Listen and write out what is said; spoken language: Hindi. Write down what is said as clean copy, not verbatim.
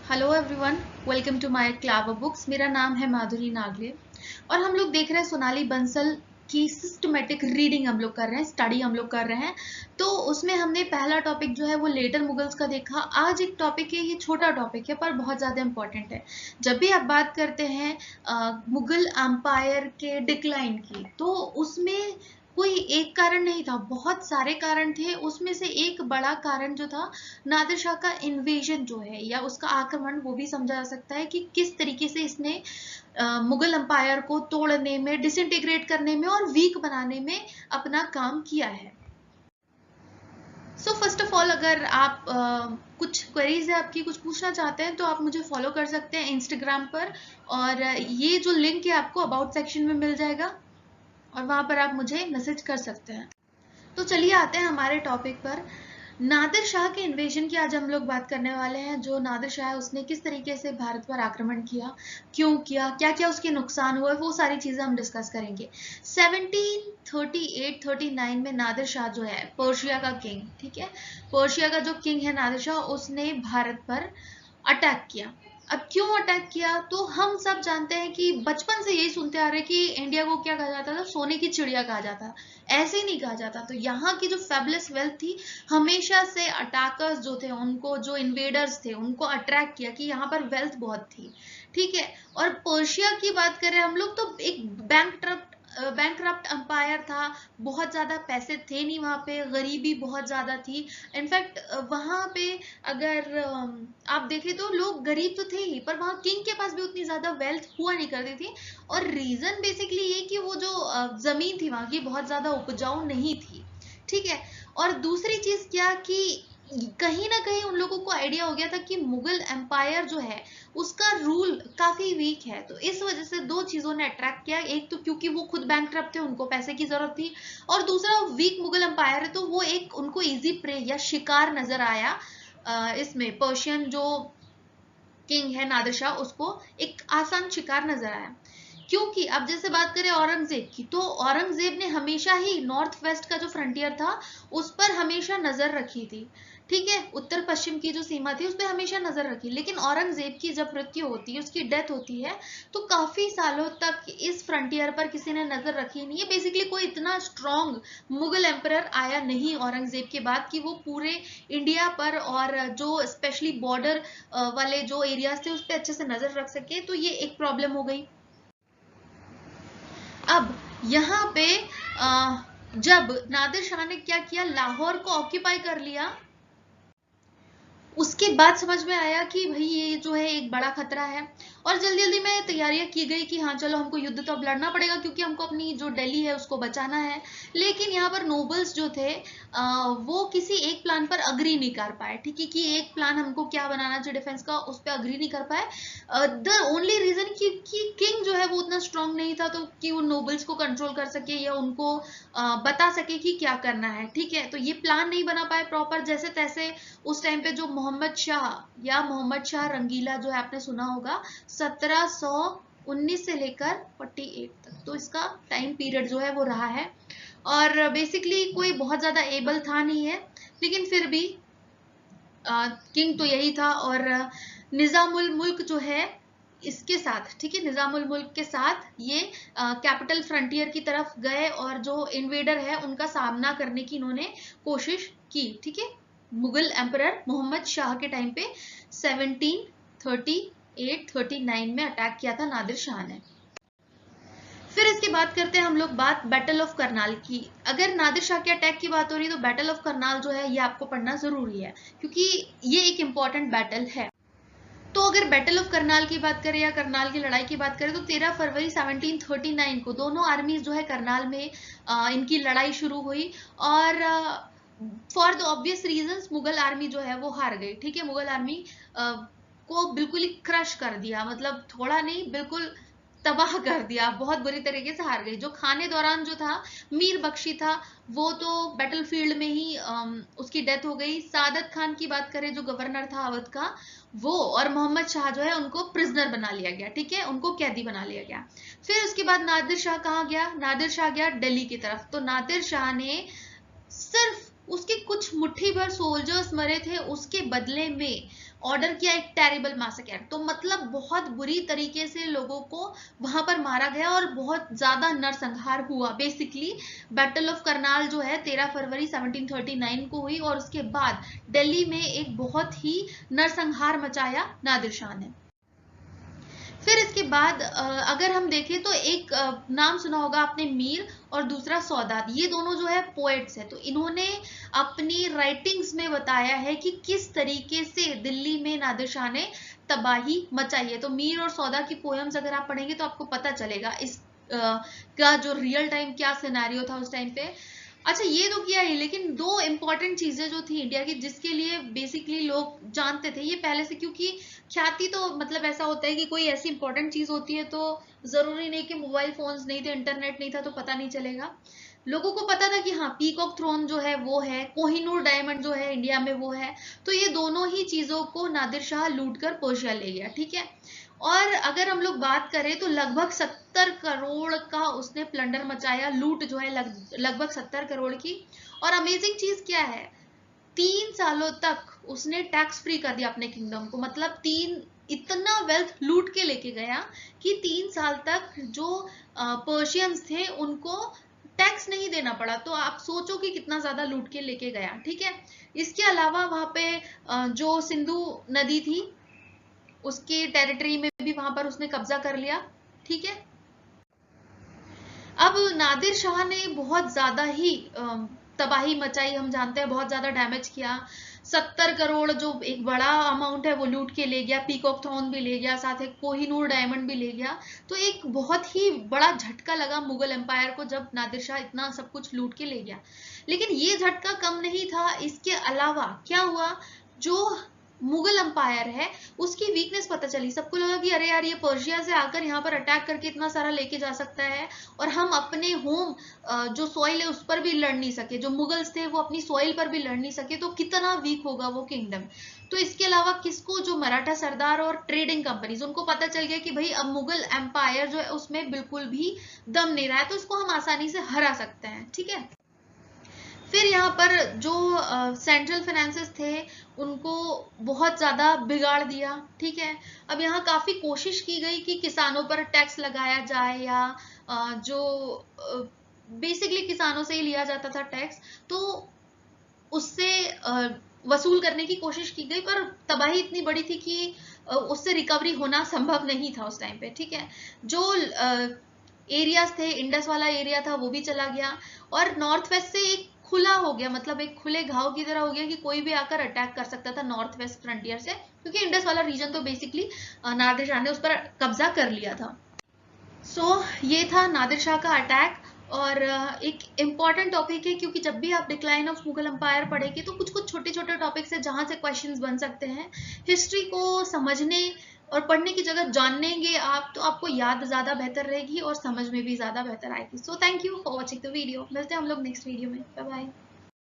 Hello everyone, welcome to my clover books. मेरा नाम है माधुरी नागले और हम लोग देख रहे हैं सोनाली बंसल की सिस्टमेटिक रीडिंग हम लोग कर रहे हैं, स्टडी हम लोग कर रहे हैं। तो उसमें हमने पहला टॉपिक जो है वो लेटर मुगल्स का देखा। आज एक टॉपिक है, ये छोटा टॉपिक है पर बहुत ज़्यादा इंपॉर्टेंट है। जब भी आप बात करते हैं मुगल एम्पायर के डिक्लाइन की, तो उसमें कोई एक कारण नहीं था, बहुत सारे कारण थे। उसमें से एक बड़ा कारण जो था नादिर शाह का इन्वेजन जो है या उसका आक्रमण, वो भी समझा जा सकता है कि किस तरीके से इसने मुगल एम्पायर को तोड़ने में, डिसइंटीग्रेट करने में और वीक बनाने में अपना काम किया है। सो फर्स्ट ऑफ ऑल, अगर आप कुछ क्वेरीज है आपकी, कुछ पूछना चाहते हैं तो आप मुझे फॉलो कर सकते हैं इंस्टाग्राम पर, और ये जो लिंक है आपको अबाउट सेक्शन में मिल जाएगा और वहां पर आप मुझे मैसेज कर सकते हैं। तो चलिए आते हैं हमारे टॉपिक पर। नादिर शाह के इन्वेजन की आज हम लोग बात करने वाले हैं। जो नादिर शाह है उसने किस तरीके से भारत पर आक्रमण किया, क्यों किया, क्या क्या उसके नुकसान हुए, वो सारी चीजें हम डिस्कस करेंगे। 1738-39 में नादिर शाह जो है पर्शिया का किंग, ठीक है, पर्शिया का जो किंग है नादिर शाह, उसने भारत पर अटैक किया। अब क्यों अटैक किया, तो हम सब जानते हैं कि बचपन से यही सुनते आ रहे कि इंडिया को क्या कहा जाता था, सोने की चिड़िया कहा जाता, ऐसे ही नहीं कहा जाता। तो यहाँ की जो फेबुलस वेल्थ थी, हमेशा से अटैकर्स जो थे उनको, जो इन्वेडर्स थे उनको अट्रैक्ट किया कि यहाँ पर वेल्थ बहुत थी, ठीक है। और पर्शिया की बात करें हम लोग, तो एक बैंकरप्ट अंपायर था, बहुत ज्यादा पैसे थे नहीं वहां पे, गरीबी बहुत ज्यादा थी। इनफैक्ट वहां पे अगर आप देखें तो लोग गरीब तो थे ही, पर वहां किंग के पास भी उतनी ज्यादा वेल्थ हुआ नहीं करती थी। और रीजन बेसिकली ये कि वो जो जमीन थी वहां की बहुत ज्यादा उपजाऊ नहीं थी, ठीक है। और दूसरी चीज क्या कि कहीं ना कहीं उन लोगों को आइडिया हो गया था कि मुगल एम्पायर जो है उसका रूल काफी वीक है। तो इस वजह से दो चीजों ने अट्रैक्ट किया, एक तो क्योंकि वो खुद बैंकक्रप्ट थे, उनको पैसे की जरूरत थी, और दूसरा वीक मुगल एम्पायर है तो वो एक उनको इजी प्रे या शिकार नजर आया। इसमें पर्शियन जो किंग है नादिर शाह, उसको एक आसान शिकार नजर आया। क्योंकि अब जैसे बात करें औरंगजेब की, तो औरंगजेब ने हमेशा ही नॉर्थ वेस्ट का जो फ्रंटियर था उस पर हमेशा नजर रखी थी, ठीक है, उत्तर पश्चिम की जो सीमा थी उस पर हमेशा नजर रखी। लेकिन औरंगजेब की जब मृत्यु होती है, उसकी डेथ होती है, तो काफी सालों तक इस फ्रंटियर पर किसी ने नजर रखी नहीं है। बेसिकली कोई इतना स्ट्रॉन्ग मुगल एम्परर आया नहीं औरंगजेब के बाद कि वो पूरे इंडिया पर और जो स्पेशली बॉर्डर वाले जो एरियाज थे उस पर अच्छे से नजर रख सके। तो ये एक प्रॉब्लम हो गई। अब यहाँ पे जब नादिर शाह ने क्या किया, लाहौर को ऑक्यूपाई कर लिया, उसके बाद समझ में आया कि भाई ये जो है एक बड़ा खतरा है। और जल्दी जल्दी में तैयारियां की गई कि हाँ चलो हमको युद्ध तो अब लड़ना पड़ेगा, क्योंकि हमको अपनी जो दिल्ली है उसको बचाना है। लेकिन यहाँ पर नोबल्स जो थे वो किसी एक प्लान पर अग्री नहीं कर पाए, ठीक है, कि एक प्लान हमको क्या बनाना चाहिए डिफेंस का, उस पर अग्री नहीं कर पाए। द ओनली रीजन कि किंग जो है वो उतना स्ट्रांग नहीं था तो कि वो नोबल्स को कंट्रोल कर सके या उनको बता सके कि क्या करना है, ठीक है। तो ये प्लान नहीं बना पाए प्रॉपर, जैसे तैसे उस टाइम पे जो मोहम्मद शाह या मोहम्मद शाह रंगीला जो है, आपने सुना होगा, 1719 से लेकर 48 तक, तो इसका टाइम पीरियड जो है वो रहा है। और बेसिकली कोई बहुत ज्यादा एबल था नहीं है, लेकिन फिर भी किंग तो यही था। और निजामुल मुल्क जो है इसके साथ, ठीक है, निजामुल मुल्क के साथ ये कैपिटल फ्रंटियर की तरफ गए और जो इन्वेडर है उनका सामना करने की इन्होंने कोशिश की, ठीक है। मुगल एम्परर मोहम्मद शाह के टाइम पे 1738-39 में अटैक किया था नादिर शाह ने। फिर इसके बाद करते हैं हम लोग बात बैटल ऑफ करनाल की। अगर नादिर शाह के अटैक की बात हो रही है तो बैटल ऑफ करनाल जो है ये आपको पढ़ना जरूरी है, क्योंकि ये एक इंपॉर्टेंट बैटल है। तो अगर बैटल ऑफ करनाल की बात करें या करनाल की लड़ाई की बात करें, तो 13 फरवरी 1739 को दोनों आर्मीज जो है करनाल में इनकी लड़ाई शुरू हुई। और for the obvious reasons Mughal army जो है वो हार गई, ठीक है। मुगल आर्मी को बिल्कुल ही क्रश कर दिया, मतलब थोड़ा नहीं, बिल्कुल तबाह कर दिया, बहुत बुरी तरीके से हार गई। जो खाने दौरान जो था मीर बख्शी था, वो तो बैटलफील्ड में ही उसकी डेथ हो गई। सादत खान की बात करें जो गवर्नर था अवध का, वो और मोहम्मद शाह जो है उनको प्रिजनर बना लिया गया, ठीक है, उनको कैदी बना लिया गया। फिर उसके बाद नादिर शाह कहाँ गया, नादिर शाह गया दिल्ली की तरफ। तो नादिर शाह ने सिर्फ उसके कुछ मुट्ठी भर सोल्जर्स मरे थे, उसके बदले में ऑर्डर किया एक टेरिबल मैसेकर। तो मतलब बहुत बुरी तरीके से लोगों को वहां पर मारा गया और बहुत ज्यादा नरसंहार हुआ। बेसिकली बैटल ऑफ करनाल जो है 13 फरवरी 1739 को हुई और उसके बाद दिल्ली में एक बहुत ही नरसंहार मचाया नादिर शाह ने। फिर इसके बाद अगर हम देखें तो एक नाम सुना होगा आपने, मीर, और दूसरा सौदाद। ये दोनों जो है पोएट्स है। तो इन्होंने अपनी राइटिंग्स में बताया है कि किस तरीके से दिल्ली में नादिर शाह ने तबाही मचाई है। तो मीर और सौदा की पोएम्स अगर आप पढ़ेंगे तो आपको पता चलेगा इस का जो रियल टाइम क्या सिनेरियो था उस टाइम पे। अच्छा, ये तो किया ही, लेकिन दो इंपॉर्टेंट चीजें जो थी इंडिया की जिसके लिए बेसिकली लोग जानते थे ये पहले से, क्योंकि ख्याति तो मतलब ऐसा होता है कि कोई ऐसी इंपॉर्टेंट चीज होती है तो जरूरी नहीं कि मोबाइल फोन्स नहीं थे, इंटरनेट नहीं था तो पता नहीं चलेगा। लोगों को पता था कि हाँ, पीकॉक थ्रोन जो है वो है, कोहिनूर डायमंड जो है इंडिया में वो है। तो ये दोनों ही चीजों को नादिर शाह लूट कर पर्शिया ले गया। ठीक है। और अगर हम लोग बात करें तो लगभग 70 करोड़ का उसने प्लंडर मचाया, लूट जो है लगभग 70 करोड़ की। और अमेजिंग चीज क्या है, 3 सालों तक उसने टैक्स फ्री कर दिया अपने किंगडम को। मतलब इतना वेल्थ लूट के लेके गया कि 3 साल तक जो पर्शियंस थे उनको टैक्स नहीं देना पड़ा। तो आप सोचो कि कितना ज्यादा लूट के लेके गया। ठीक है। इसके अलावा वहां पे जो सिंधु नदी थी उसके टेरिटरी में भी वहां पर उसने कब्जा कर लिया। ठीक है। अब नादिर शाह ने बहुत ज्यादा ही तबाही मचाई, हम जानते हैं, बहुत ज्यादा डैमेज किया। 70 करोड़ जो एक बड़ा अमाउंट है वो लूट के ले गया, पीकॉक थ्रोन भी ले गया, साथ एक कोहिनूर डायमंड भी ले गया। तो एक बहुत ही बड़ा झटका लगा मुगल एम्पायर को जब नादिर शाह इतना सब कुछ लूट के ले गया। लेकिन ये झटका कम नहीं था। इसके अलावा क्या हुआ, जो मुगल अंपायर है उसकी वीकनेस पता चली। सबको लगा कि अरे यार, ये पर्शिया से आकर यहाँ पर अटैक करके इतना सारा लेके जा सकता है और हम अपने होम जो सॉइल है उस पर भी लड़ नहीं सके, जो मुगल्स थे वो अपनी सॉइल पर भी लड़ नहीं सके, तो कितना वीक होगा वो किंगडम। तो इसके अलावा किसको, जो मराठा सरदार और ट्रेडिंग कंपनीज, उनको पता चल गया कि भाई अब मुगल एम्पायर जो है उसमें बिल्कुल भी दम नहीं रहा है, तो इसको हम आसानी से हरा सकते हैं। ठीक है। फिर यहाँ पर जो सेंट्रल फाइनेंसेस थे उनको बहुत ज्यादा बिगाड़ दिया। ठीक है। अब यहाँ काफी कोशिश की गई कि किसानों पर टैक्स लगाया जाए या जो बेसिकली किसानों से ही लिया जाता था टैक्स, तो उससे वसूल करने की कोशिश की गई, पर तबाही इतनी बड़ी थी कि उससे रिकवरी होना संभव नहीं था उस टाइम पे। ठीक है। जो एरियाज थे, इंडस वाला एरिया था वो भी चला गया और नॉर्थ वेस्ट से एक खुला हो गया, मतलब एक खुले घाव की तरह हो गया कि कोई भी आकर अटैक कर सकता था नॉर्थ वेस्ट फ्रंटियर से, क्योंकि इंडस वाला रीजन तो बेसिकली नादिर शाह ने उस पर कब्जा कर लिया था। ये था नादिर शाह का अटैक। और एक इम्पॉर्टेंट टॉपिक है, क्योंकि जब भी आप डिक्लाइन ऑफ मुगल एम्पायर पढ़ेंगे तो कुछ कुछ छोटे छोटे टॉपिक्स है जहां से क्वेश्चंस बन सकते हैं। हिस्ट्री को समझने और पढ़ने की जगह जानेंगे आप तो आपको याद ज्यादा बेहतर रहेगी और समझ में भी ज्यादा बेहतर आएगी। So thank you for watching the video. मिलते हैं हम लोग नेक्स्ट वीडियो में। Bye bye.